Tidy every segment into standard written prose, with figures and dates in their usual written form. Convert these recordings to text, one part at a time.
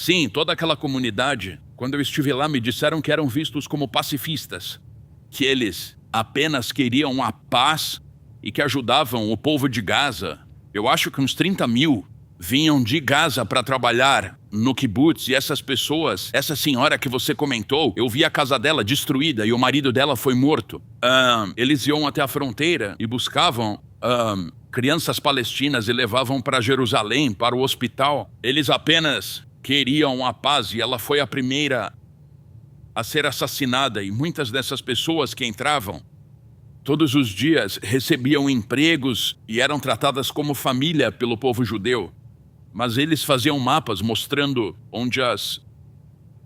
Sim, toda aquela comunidade, quando eu estive lá, me disseram que eram vistos como pacifistas, que eles apenas queriam a paz e que ajudavam o povo de Gaza. Eu acho que uns 30 mil vinham de Gaza para trabalhar no kibbutz, e essas pessoas, essa senhora que você comentou, eu vi a casa dela destruída e o marido dela foi morto. Eles iam até a fronteira e buscavam crianças palestinas e levavam para Jerusalém, para o hospital. Eles apenas queriam a paz e ela foi a primeira a ser assassinada, e muitas dessas pessoas que entravam todos os dias recebiam empregos e eram tratadas como família pelo povo judeu. Mas eles faziam mapas mostrando onde as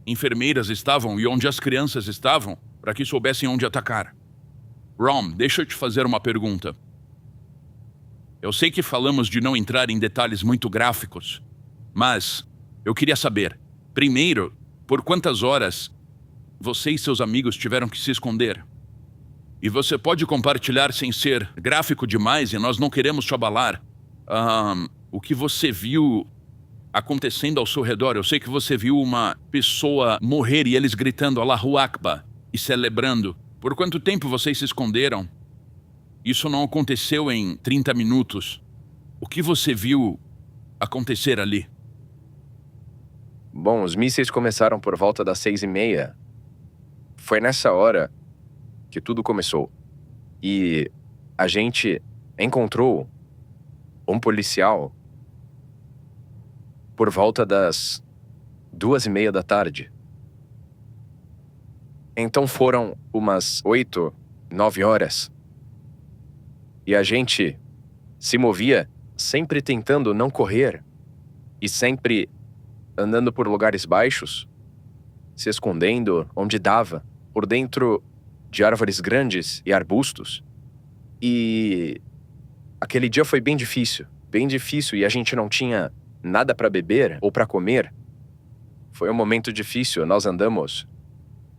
enfermeiras estavam e onde as crianças estavam, para que soubessem onde atacar. Rom, deixa eu te fazer uma pergunta. Eu sei que falamos de não entrar em detalhes muito gráficos, mas eu queria saber, primeiro, por quantas horas você e seus amigos tiveram que se esconder? E você pode compartilhar sem ser gráfico demais, e nós não queremos te abalar. O que você viu acontecendo ao seu redor? Eu sei que você viu uma pessoa morrer e eles gritando Allahu Akbar e celebrando. Por quanto tempo vocês se esconderam? Isso não aconteceu em 30 minutos. O que você viu acontecer ali? Bom, os mísseis começaram por volta das 6:30. Foi nessa hora que tudo começou. E a gente encontrou um policial por volta das 2:30 da tarde. Então foram umas 8, 9 horas. E a gente se movia sempre tentando não correr e sempre andando por lugares baixos, se escondendo onde dava, por dentro de árvores grandes e arbustos. E aquele dia foi bem difícil, e a gente não tinha nada para beber ou para comer. Foi um momento difícil. Nós andamos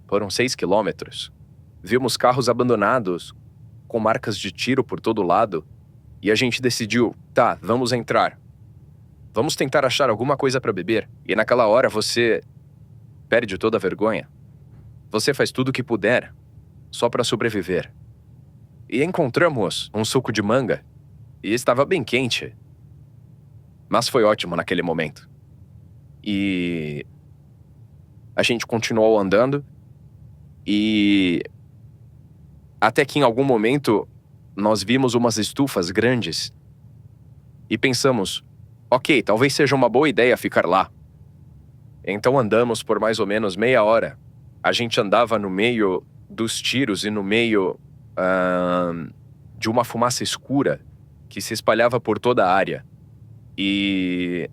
por uns 6 quilômetros. Vimos carros abandonados, com marcas de tiro por todo lado, e a gente decidiu, tá, vamos entrar. Vamos tentar achar alguma coisa para beber. E naquela hora você perde toda a vergonha. Você faz tudo o que puder, só para sobreviver. E encontramos um suco de manga, e estava bem quente. Mas foi ótimo naquele momento. E a gente continuou andando, e até que em algum momento nós vimos umas estufas grandes e pensamos, ok, talvez seja uma boa ideia ficar lá. Então andamos por mais ou menos meia hora. A gente andava no meio dos tiros e no meio de uma fumaça escura que se espalhava por toda a área. E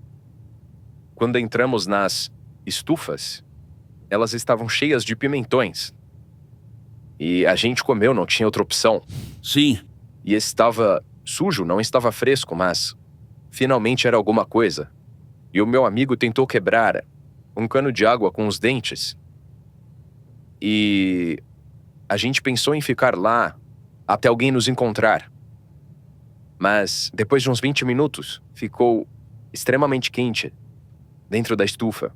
quando entramos nas estufas, elas estavam cheias de pimentões. E a gente comeu, não tinha outra opção. Sim. E estava sujo, não estava fresco, mas finalmente era alguma coisa. E o meu amigo tentou quebrar um cano de água com os dentes. E a gente pensou em ficar lá até alguém nos encontrar. Mas depois de uns 20 minutos, ficou extremamente quente dentro da estufa.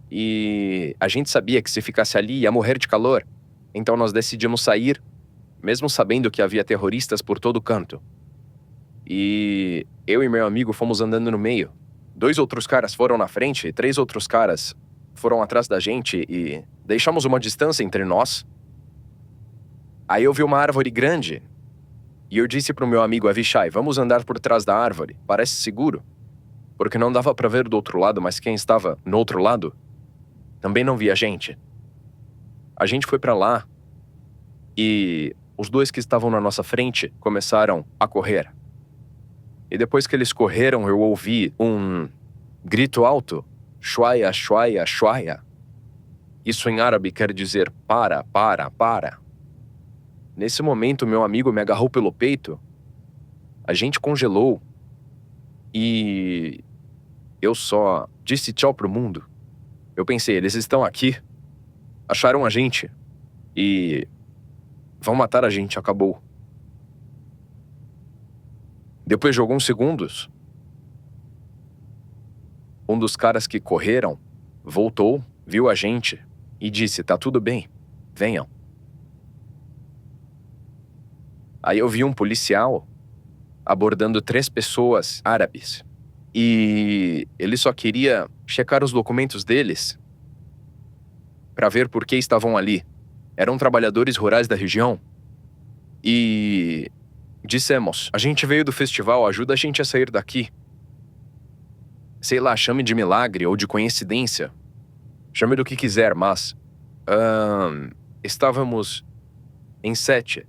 E a gente sabia que se ficasse ali ia morrer de calor. Então nós decidimos sair, mesmo sabendo que havia terroristas por todo canto. E eu e meu amigo fomos andando no meio. 2 outros caras foram na frente e 3 outros caras foram atrás da gente, e deixamos uma distância entre nós. Aí eu vi uma árvore grande e eu disse pro meu amigo Avishai, vamos andar por trás da árvore, parece seguro. Porque não dava pra ver do outro lado, mas quem estava no outro lado também não via a gente. A gente foi pra lá e os 2 que estavam na nossa frente começaram a correr. E depois que eles correram, eu ouvi um grito alto, Shwaya, Shwaya, Shwaya. Isso em árabe quer dizer para, para, para. Nesse momento, meu amigo me agarrou pelo peito, a gente congelou e eu só disse tchau pro mundo. Eu pensei, eles estão aqui, acharam a gente e vão matar a gente, acabou. Depois de alguns segundos, um dos caras que correram voltou, viu a gente e disse: tá tudo bem, venham. Aí eu vi um policial abordando 3 pessoas árabes. E ele só queria checar os documentos deles para ver por que estavam ali. Eram trabalhadores rurais da região. E dissemos: a gente veio do festival, ajuda a gente a sair daqui. Sei lá, chame de milagre ou de coincidência. Chame do que quiser, mas... estávamos em 7.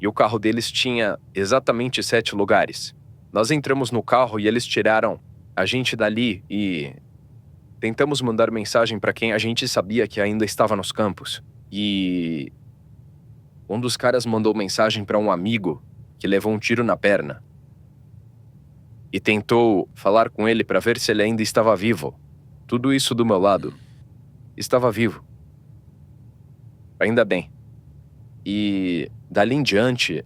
E o carro deles tinha exatamente 7 lugares. Nós entramos no carro e eles tiraram a gente dali e tentamos mandar mensagem para quem a gente sabia que ainda estava nos campos. E um dos caras mandou mensagem para um amigo que levou um tiro na perna e tentou falar com ele para ver se ele ainda estava vivo. Tudo isso do meu lado. Estava vivo. Ainda bem. E dali em diante,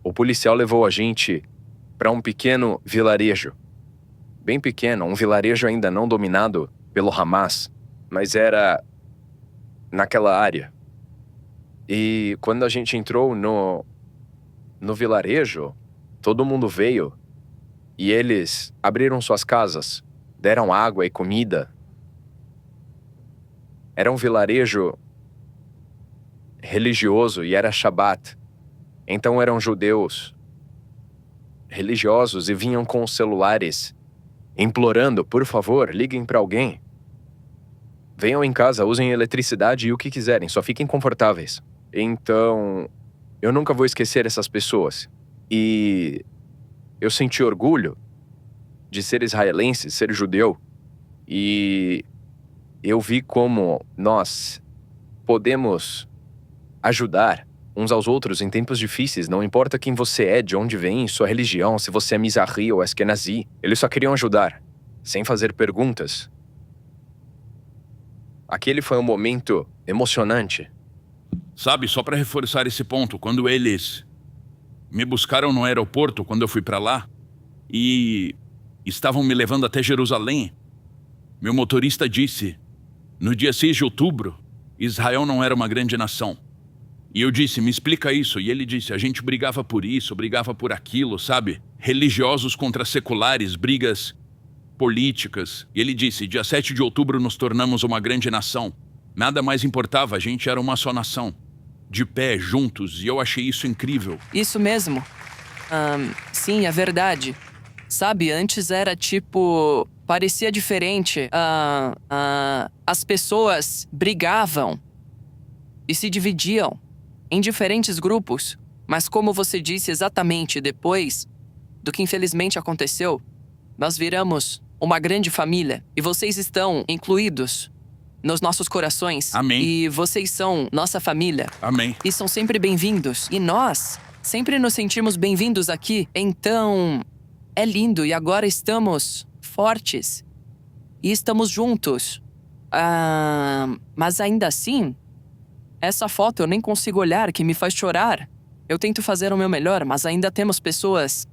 o policial levou a gente para um pequeno vilarejo. Bem pequeno, um vilarejo ainda não dominado pelo Hamas, mas era naquela área. E quando a gente entrou no vilarejo, todo mundo veio e eles abriram suas casas, deram água e comida. Era um vilarejo religioso e era Shabat. Então eram judeus religiosos e vinham com os celulares implorando: por favor, liguem para alguém. Venham em casa, usem eletricidade e o que quiserem, só fiquem confortáveis. Então, eu nunca vou esquecer essas pessoas. E eu senti orgulho de ser israelense, ser judeu. E eu vi como nós podemos ajudar uns aos outros em tempos difíceis. Não importa quem você é, de onde vem, sua religião, se você é Mizrahi ou Ashkenazi. Eles só queriam ajudar, sem fazer perguntas. Aquele foi um momento emocionante. Sabe, só para reforçar esse ponto, quando eles me buscaram no aeroporto, quando eu fui para lá, e estavam me levando até Jerusalém, meu motorista disse: no dia 6 de outubro, Israel não era uma grande nação. E eu disse: me explica isso. E ele disse: a gente brigava por isso, brigava por aquilo, sabe? Religiosos contra seculares, brigas políticas. E ele disse: dia 7 de outubro nos tornamos uma grande nação. Nada mais importava, a gente era uma só nação. De pé, juntos, e eu achei isso incrível. Isso mesmo. Sim, é verdade. Sabe, antes era tipo... parecia diferente. As pessoas brigavam e se dividiam em diferentes grupos. Mas como você disse exatamente depois do que infelizmente aconteceu, nós viramos uma grande família. E vocês estão incluídos nos nossos corações. Amém. E vocês são nossa família. Amém. E são sempre bem-vindos. E nós sempre nos sentimos bem-vindos aqui. Então, é lindo. E agora estamos fortes. E estamos juntos. Mas ainda assim, essa foto eu nem consigo olhar, que me faz chorar. Eu tento fazer o meu melhor, mas ainda temos pessoas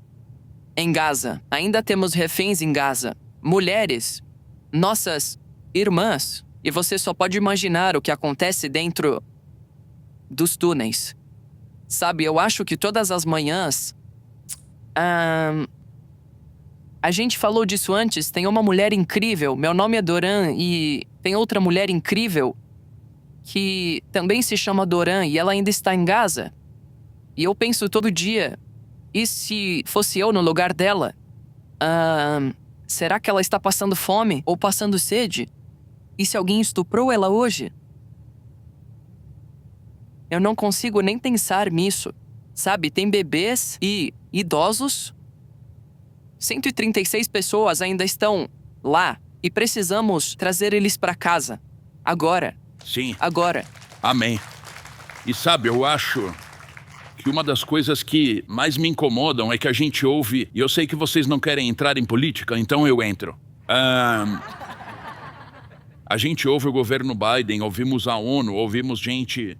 em Gaza. Ainda temos reféns em Gaza. Mulheres. Nossas irmãs. E você só pode imaginar o que acontece dentro dos túneis. Sabe, eu acho que todas as manhãs... A gente falou disso antes, tem uma mulher incrível, meu nome é Doran, e tem outra mulher incrível que também se chama Doran e ela ainda está em Gaza. E eu penso todo dia, e se fosse eu no lugar dela? Será que ela está passando fome ou passando sede? E se alguém estuprou ela hoje? Eu não consigo nem pensar nisso. Sabe, tem bebês e idosos. 136 pessoas ainda estão lá e precisamos trazer eles para casa. Agora. Sim. Agora. Amém. E sabe, eu acho que uma das coisas que mais me incomodam é que a gente ouve... E eu sei que vocês não querem entrar em política, então eu entro. A gente ouve o governo Biden, ouvimos a ONU, ouvimos gente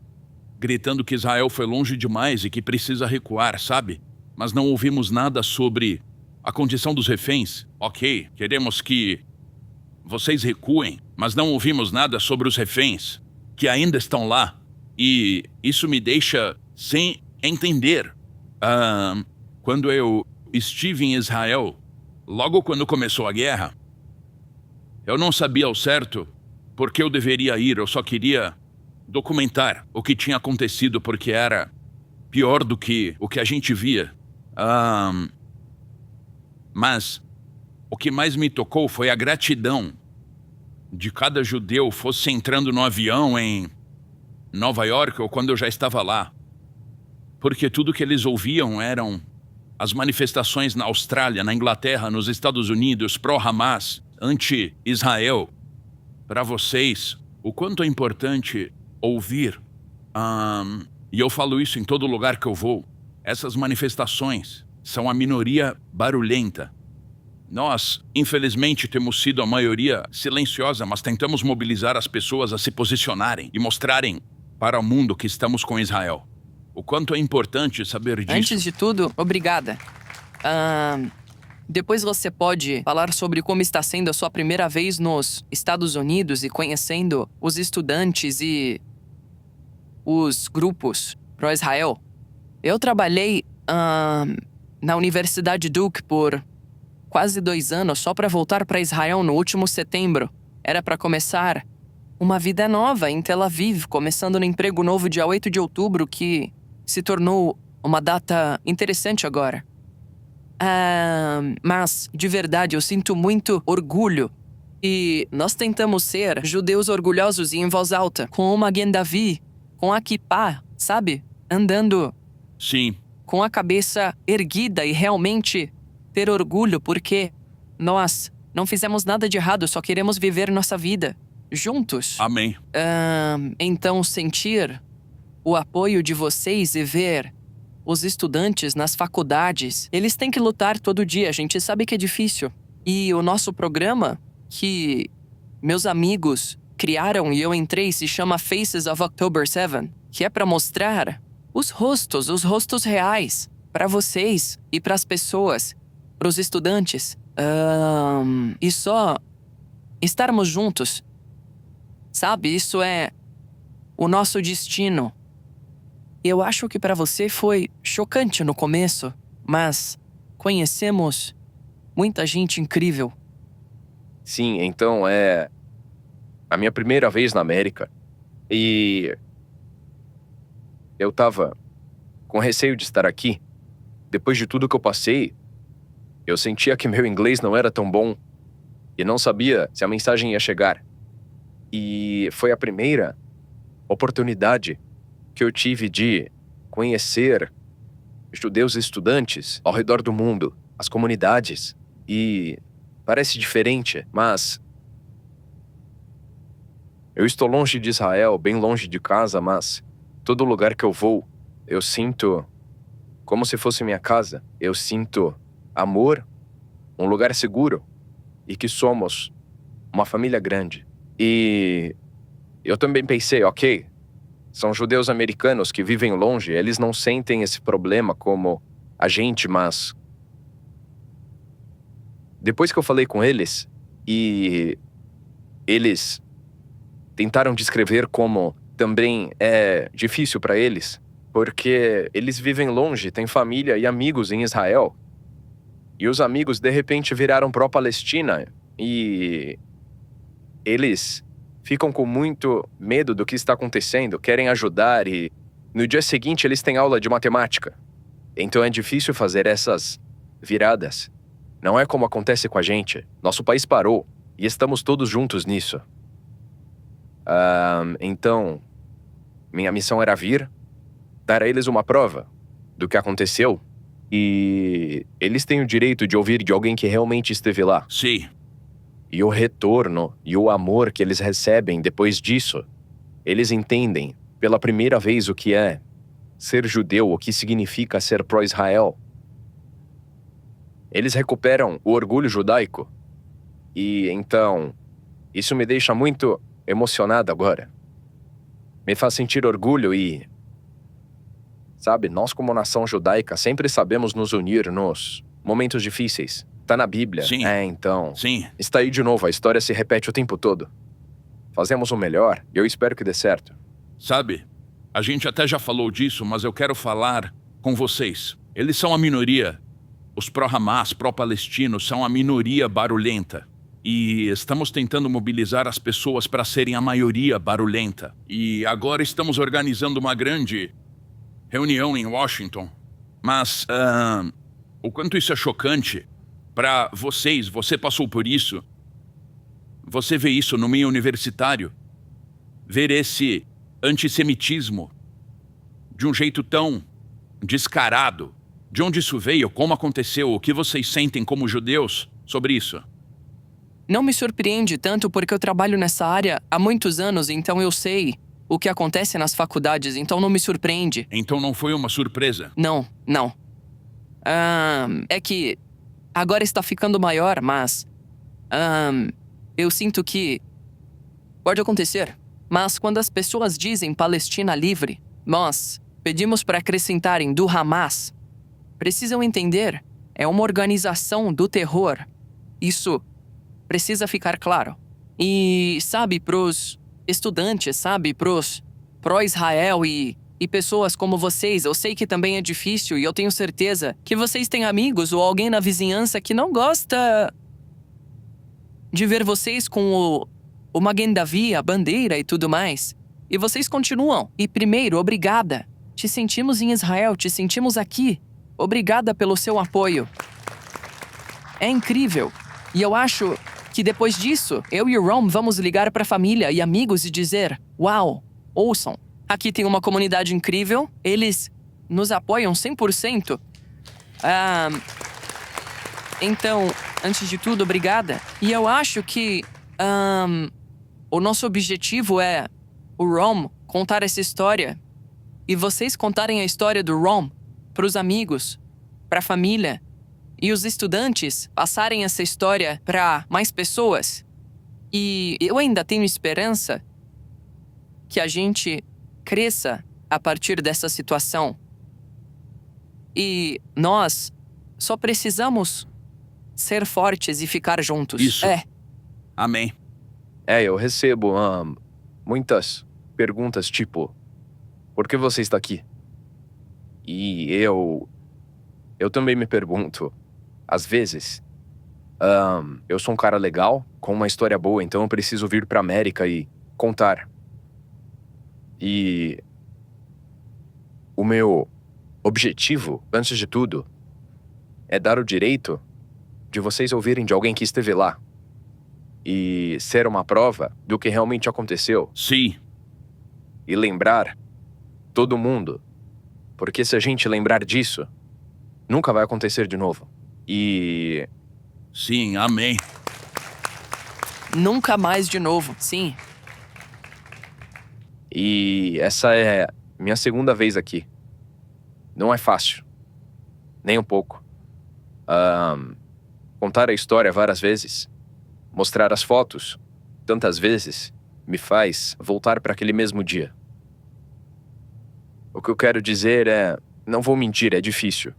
gritando que Israel foi longe demais e que precisa recuar, sabe? Mas não ouvimos nada sobre a condição dos reféns. Ok, queremos que vocês recuem, mas não ouvimos nada sobre os reféns, que ainda estão lá. E isso me deixa sem entender. Quando eu estive em Israel, logo quando começou a guerra, eu não sabia ao certo por que eu deveria ir, eu só queria documentar o que tinha acontecido, porque era pior do que o que a gente via. Mas o que mais me tocou foi a gratidão de cada judeu, fosse entrando no avião em Nova York ou quando eu já estava lá. Porque tudo que eles ouviam eram as manifestações na Austrália, na Inglaterra, nos Estados Unidos, pró-Hamas, anti-Israel. Para vocês, o quanto é importante ouvir, e eu falo isso em todo lugar que eu vou, essas manifestações são a minoria barulhenta. Nós, infelizmente, temos sido a maioria silenciosa, mas tentamos mobilizar as pessoas a se posicionarem e mostrarem para o mundo que estamos com Israel. O quanto é importante saber disso. Antes de tudo, obrigada. Depois você pode falar sobre como está sendo a sua primeira vez nos Estados Unidos e conhecendo os estudantes e os grupos pró-Israel. Eu trabalhei na Universidade Duke por quase 2 anos só para voltar para Israel no último setembro. Era para começar uma vida nova em Tel Aviv, começando no emprego novo dia 8 de outubro, que se tornou uma data interessante agora. Mas, de verdade, eu sinto muito orgulho. E nós tentamos ser judeus orgulhosos e em voz alta, com o Magen Davi, com a kippah, sabe? Andando Sim. com a cabeça erguida e realmente ter orgulho, porque nós não fizemos nada de errado, só queremos viver nossa vida juntos. Amém. Então, sentir o apoio de vocês e ver os estudantes nas faculdades, eles têm que lutar todo dia, a gente sabe que é difícil. E o nosso programa, que meus amigos criaram e eu entrei, se chama Faces of October 7, que é para mostrar os rostos reais para vocês e para as pessoas, para os estudantes. E só estarmos juntos, sabe? Isso é o nosso destino. Eu acho que para você foi chocante no começo, mas conhecemos muita gente incrível. Sim, então é a minha primeira vez na América. E eu tava com receio de estar aqui. Depois de tudo que eu passei, eu sentia que meu inglês não era tão bom e não sabia se a mensagem ia chegar. E foi a primeira oportunidade que eu tive de conhecer judeus estudantes ao redor do mundo, as comunidades. E parece diferente, mas eu estou longe de Israel, bem longe de casa, mas todo lugar que eu vou, eu sinto como se fosse minha casa. Eu sinto amor, um lugar seguro e que somos uma família grande. E eu também pensei, ok, são judeus americanos que vivem longe, eles não sentem esse problema como a gente, mas depois que eu falei com eles e eles tentaram descrever como também é difícil para eles, porque eles vivem longe, têm família e amigos em Israel. E os amigos de repente viraram pró-Palestina e eles ficam com muito medo do que está acontecendo, querem ajudar e no dia seguinte eles têm aula de matemática. Então é difícil fazer essas viradas. Não é como acontece com a gente. Nosso país parou e estamos todos juntos nisso. Então, minha missão era vir, dar a eles uma prova do que aconteceu e eles têm o direito de ouvir de alguém que realmente esteve lá. Sim. E o retorno e o amor que eles recebem depois disso, eles entendem pela primeira vez o que é ser judeu, o que significa ser pró-Israel. Eles recuperam o orgulho judaico. E então, isso me deixa muito emocionado agora. Me faz sentir orgulho e, sabe, nós como nação judaica sempre sabemos nos unir nos momentos difíceis. Tá na Bíblia. Sim. Então. Sim. Está aí de novo, a história se repete o tempo todo. Fazemos o melhor e eu espero que dê certo. Sabe, a gente até já falou disso, mas eu quero falar com vocês. Eles são a minoria. Os pró-Hamas, pró-palestinos, são a minoria barulhenta. E estamos tentando mobilizar as pessoas para serem a maioria barulhenta. E agora estamos organizando uma grande reunião em Washington. Mas o quanto isso é chocante para vocês, você passou por isso. Você vê isso no meio universitário. Ver esse antissemitismo de um jeito tão descarado. De onde isso veio? Como aconteceu? O que vocês sentem como judeus sobre isso? Não me surpreende tanto porque eu trabalho nessa área há muitos anos, então eu sei o que acontece nas faculdades, então não me surpreende. Então não foi uma surpresa? Não. É que agora está ficando maior, mas eu sinto que pode acontecer. Mas quando as pessoas dizem Palestina livre, nós pedimos para acrescentarem do Hamas. Precisam entender, é uma organização do terror. Isso precisa ficar claro. E, sabe, pros estudantes, sabe, pros pró-Israel e pessoas como vocês, eu sei que também é difícil e eu tenho certeza que vocês têm amigos ou alguém na vizinhança que não gosta de ver vocês com o Magen Davi, a bandeira e tudo mais. E vocês continuam. E primeiro, obrigada. Te sentimos em Israel, te sentimos aqui. Obrigada pelo seu apoio. É incrível. E eu acho que depois disso, eu e o Rom vamos ligar para a família e amigos e dizer: uau, ouçam, aqui tem uma comunidade incrível, eles nos apoiam 100%. Então, antes de tudo, obrigada. E eu acho que o nosso objetivo é o Rom contar essa história e vocês contarem a história do Rom para os amigos, para a família e os estudantes passarem essa história para mais pessoas. E eu ainda tenho esperança que a gente cresça a partir dessa situação. E nós só precisamos ser fortes e ficar juntos. Isso. Amém. Eu recebo muitas perguntas tipo: por que você está aqui? E eu também me pergunto, às vezes, eu sou um cara legal, com uma história boa, então eu preciso vir pra América e contar. E o meu objetivo, antes de tudo, é dar o direito de vocês ouvirem de alguém que esteve lá. E ser uma prova do que realmente aconteceu. Sim. E lembrar todo mundo. Porque se a gente lembrar disso, nunca vai acontecer de novo. E... Sim, amém. Nunca mais de novo, sim. E essa é minha segunda vez aqui. Não é fácil. Nem um pouco. Contar a história várias vezes, mostrar as fotos tantas vezes, me faz voltar para aquele mesmo dia. O que eu quero dizer é, não vou mentir, é difícil.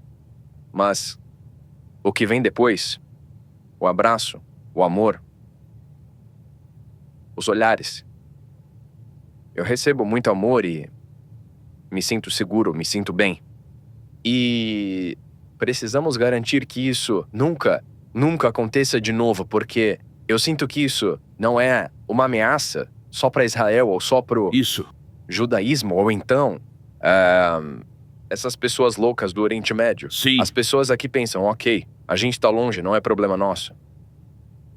Mas o que vem depois, o abraço, o amor, os olhares. Eu recebo muito amor e me sinto seguro, me sinto bem. E precisamos garantir que isso nunca aconteça de novo, porque eu sinto que isso não é uma ameaça só para Israel ou só pro judaísmo, ou então essas pessoas loucas do Oriente Médio. Sim. As pessoas aqui pensam, ok, a gente tá longe, não é problema nosso.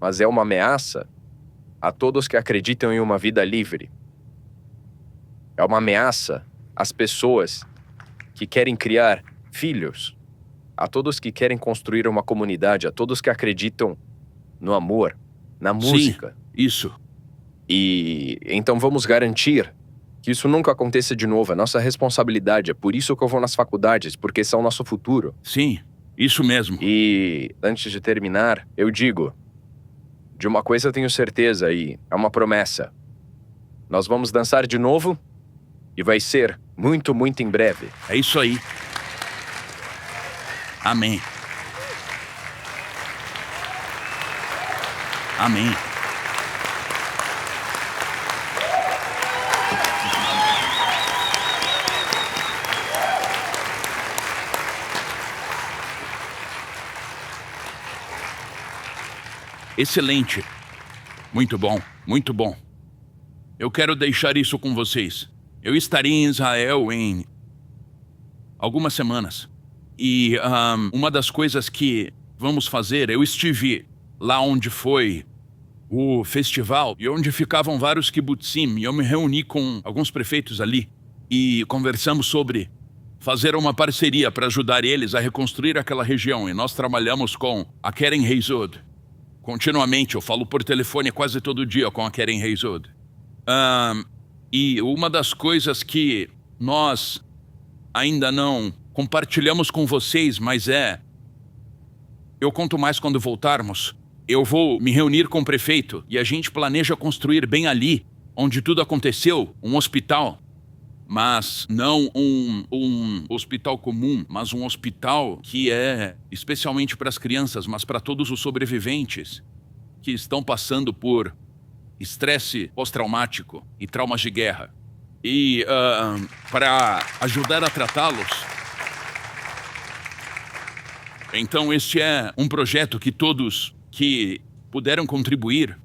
Mas é uma ameaça a todos que acreditam em uma vida livre. É uma ameaça às pessoas que querem criar filhos, a todos que querem construir uma comunidade, a todos que acreditam no amor, na música. Sim, isso. E então vamos garantir que isso nunca aconteça de novo. É nossa responsabilidade. É por isso que eu vou nas faculdades, porque são o nosso futuro. Sim, isso mesmo. E antes de terminar, eu digo, de uma coisa eu tenho certeza e é uma promessa. Nós vamos dançar de novo e vai ser muito, muito em breve. É isso aí. Amém. Amém. Excelente. Muito bom, muito bom. Eu quero deixar isso com vocês. Eu estarei em Israel em algumas semanas. E uma das coisas que vamos fazer, eu estive lá onde foi o festival e onde ficavam vários kibbutzim. E eu me reuni com alguns prefeitos ali e conversamos sobre fazer uma parceria para ajudar eles a reconstruir aquela região. E nós trabalhamos com a Keren Heizod. Continuamente, eu falo por telefone quase todo dia com a Keren Heizod. E uma das coisas que nós ainda não compartilhamos com vocês, mas eu conto mais quando voltarmos. Eu vou me reunir com o prefeito e a gente planeja construir bem ali, onde tudo aconteceu, um hospital. Mas não um hospital comum, mas um hospital que é especialmente para as crianças, mas para todos os sobreviventes que estão passando por estresse pós-traumático e traumas de guerra. E para ajudar a tratá-los. Então este é um projeto que todos que puderam contribuir.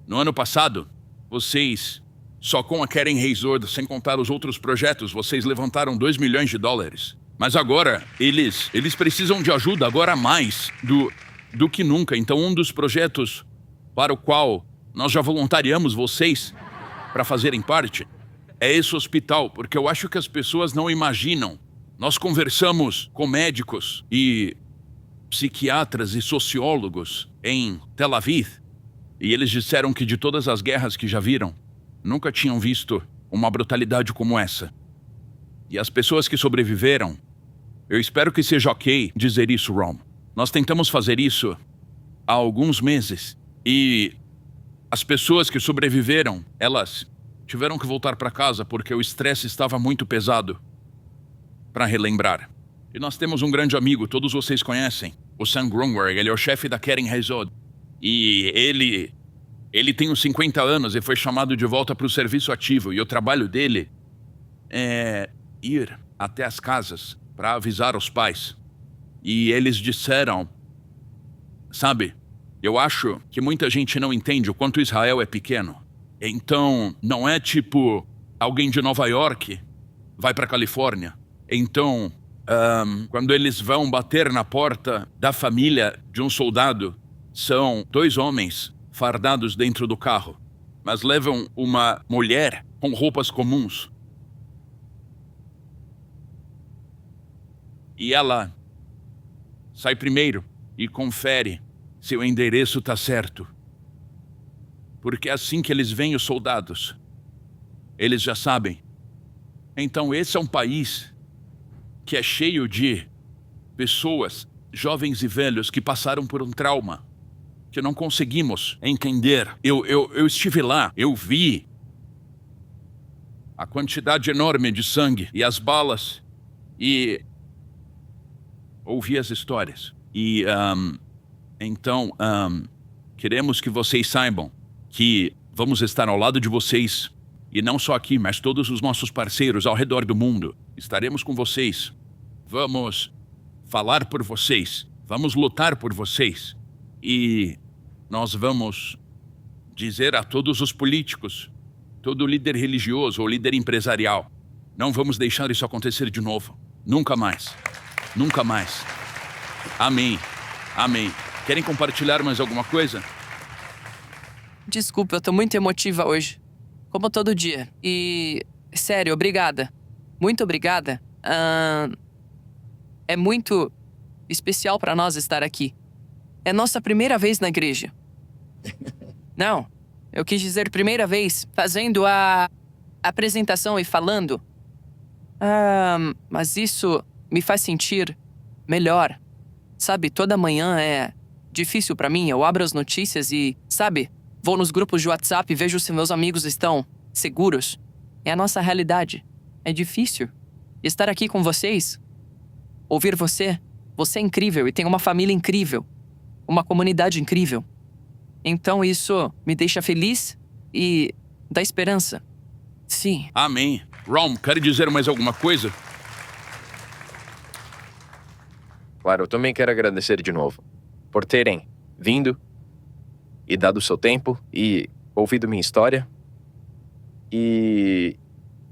No ano passado, vocês... Só com a Keren Heizod, sem contar os outros projetos, vocês levantaram $2 milhões. Mas agora, eles precisam de ajuda agora mais do que nunca. Então, um dos projetos para o qual nós já voluntariamos vocês para fazerem parte é esse hospital, porque eu acho que as pessoas não imaginam. Nós conversamos com médicos e psiquiatras e sociólogos em Tel Aviv, e eles disseram que de todas as guerras que já viram, nunca tinham visto uma brutalidade como essa. E as pessoas que sobreviveram, eu espero que seja ok dizer isso, Ron. Nós tentamos fazer isso há alguns meses. E as pessoas que sobreviveram, elas tiveram que voltar para casa porque o estresse estava muito pesado para relembrar. E nós temos um grande amigo, todos vocês conhecem, o Sam Grunberg. Ele é o chefe da Keren Heizod. E ele tem uns 50 anos e foi chamado de volta para o serviço ativo. E o trabalho dele é ir até as casas para avisar os pais. E eles disseram, sabe, eu acho que muita gente não entende o quanto Israel é pequeno. Então, não é tipo alguém de Nova York vai para Califórnia. Então, quando eles vão bater na porta da família de um soldado, são 2 homens fardados dentro do carro, mas levam uma mulher com roupas comuns. E ela sai primeiro e confere se o endereço está certo. Porque assim que eles veem os soldados, eles já sabem. Então esse é um país que é cheio de pessoas, jovens e velhos, que passaram por um trauma que não conseguimos entender. Eu estive lá, eu vi a quantidade enorme de sangue e as balas e ouvi as histórias. E então queremos que vocês saibam que vamos estar ao lado de vocês, e não só aqui, mas todos os nossos parceiros ao redor do mundo. Estaremos com vocês. Vamos falar por vocês. Vamos lutar por vocês. E nós vamos dizer a todos os políticos, todo líder religioso ou líder empresarial, não vamos deixar isso acontecer de novo. Nunca mais. Nunca mais. Amém. Amém. Querem compartilhar mais alguma coisa? Desculpa, eu tô muito emotiva hoje. Como todo dia. E, sério, obrigada. Muito obrigada. É muito especial pra nós estar aqui. É nossa primeira vez na igreja. Não, eu quis dizer primeira vez fazendo a apresentação e falando. Mas isso me faz sentir melhor. Sabe, toda manhã é difícil pra mim. Eu abro as notícias e, sabe, vou nos grupos de WhatsApp e vejo se meus amigos estão seguros. É a nossa realidade. É difícil. Estar aqui com vocês, ouvir você. Você é incrível e tem uma família incrível. uma comunidade incrível. Então isso me deixa feliz e dá esperança. Sim. Amém. Ron, quer dizer mais alguma coisa? Claro, eu também quero agradecer de novo por terem vindo e dado o seu tempo e ouvido minha história. E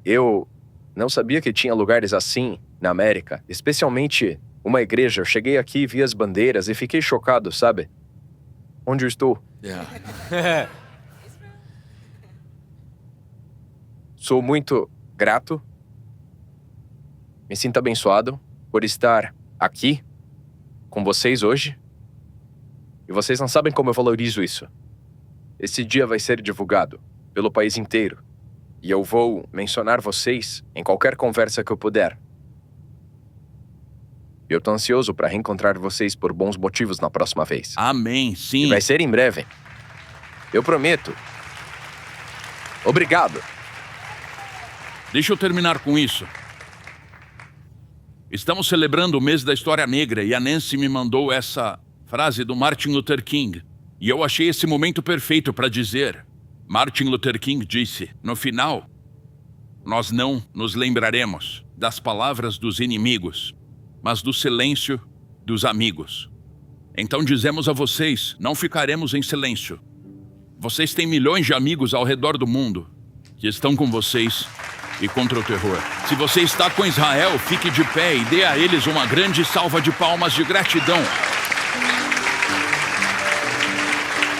eu não sabia que tinha lugares assim na América, especialmente uma igreja. Eu cheguei aqui, vi as bandeiras e fiquei chocado, sabe? Onde eu estou? Sou muito grato, me sinto abençoado por estar aqui com vocês hoje. E vocês não sabem como eu valorizo isso. Esse dia vai ser divulgado pelo país inteiro. E eu vou mencionar vocês em qualquer conversa que eu puder. Eu tô ansioso para reencontrar vocês por bons motivos na próxima vez. Amém, sim. E vai ser em breve. Eu prometo. Obrigado. Deixa eu terminar com isso. Estamos celebrando o mês da História Negra e a Nancy me mandou essa frase do Martin Luther King. E eu achei esse momento perfeito para dizer. Martin Luther King disse, no final, nós não nos lembraremos das palavras dos inimigos, mas do silêncio dos amigos. Então dizemos a vocês, não ficaremos em silêncio. Vocês têm milhões de amigos ao redor do mundo que estão com vocês e contra o terror. Se você está com Israel, fique de pé e dê a eles uma grande salva de palmas de gratidão.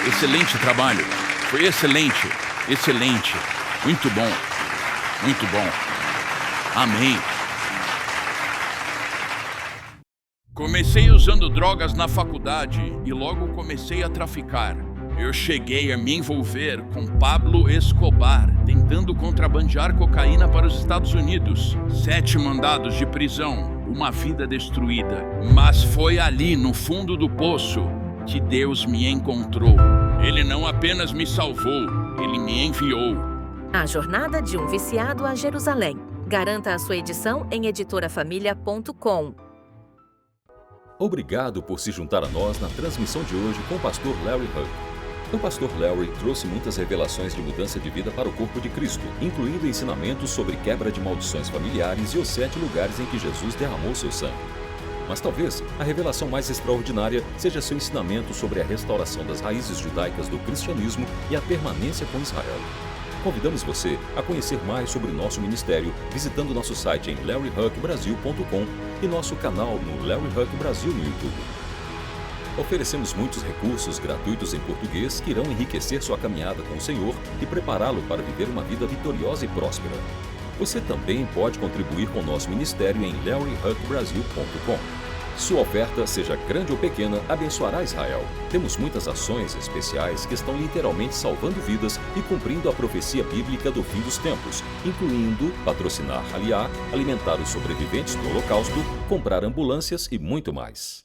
Excelente trabalho. Foi excelente. Excelente. Muito bom. Muito bom. Amém. Comecei usando drogas na faculdade e logo comecei a traficar. Eu cheguei a me envolver com Pablo Escobar, tentando contrabandear cocaína para os Estados Unidos. 7 mandados de prisão, uma vida destruída. Mas foi ali, no fundo do poço, que Deus me encontrou. Ele não apenas me salvou, ele me enviou. A Jornada de um Viciado a Jerusalém. Garanta a sua edição em editorafamilia.com. Obrigado por se juntar a nós na transmissão de hoje com o pastor Larry Hug. O pastor Larry trouxe muitas revelações de mudança de vida para o corpo de Cristo, incluindo ensinamentos sobre quebra de maldições familiares e os 7 lugares em que Jesus derramou seu sangue. Mas talvez a revelação mais extraordinária seja seu ensinamento sobre a restauração das raízes judaicas do cristianismo e a permanência com Israel. Convidamos você a conhecer mais sobre o nosso ministério visitando nosso site em larryhugbrasil.com e nosso canal no Larry Hug Brasil no YouTube. Oferecemos muitos recursos gratuitos em português que irão enriquecer sua caminhada com o Senhor e prepará-lo para viver uma vida vitoriosa e próspera. Você também pode contribuir com o nosso ministério em larryhugbrasil.com. Sua oferta, seja grande ou pequena, abençoará Israel. Temos muitas ações especiais que estão literalmente salvando vidas e cumprindo a profecia bíblica do fim dos tempos, incluindo patrocinar Aliá, alimentar os sobreviventes do Holocausto, comprar ambulâncias e muito mais.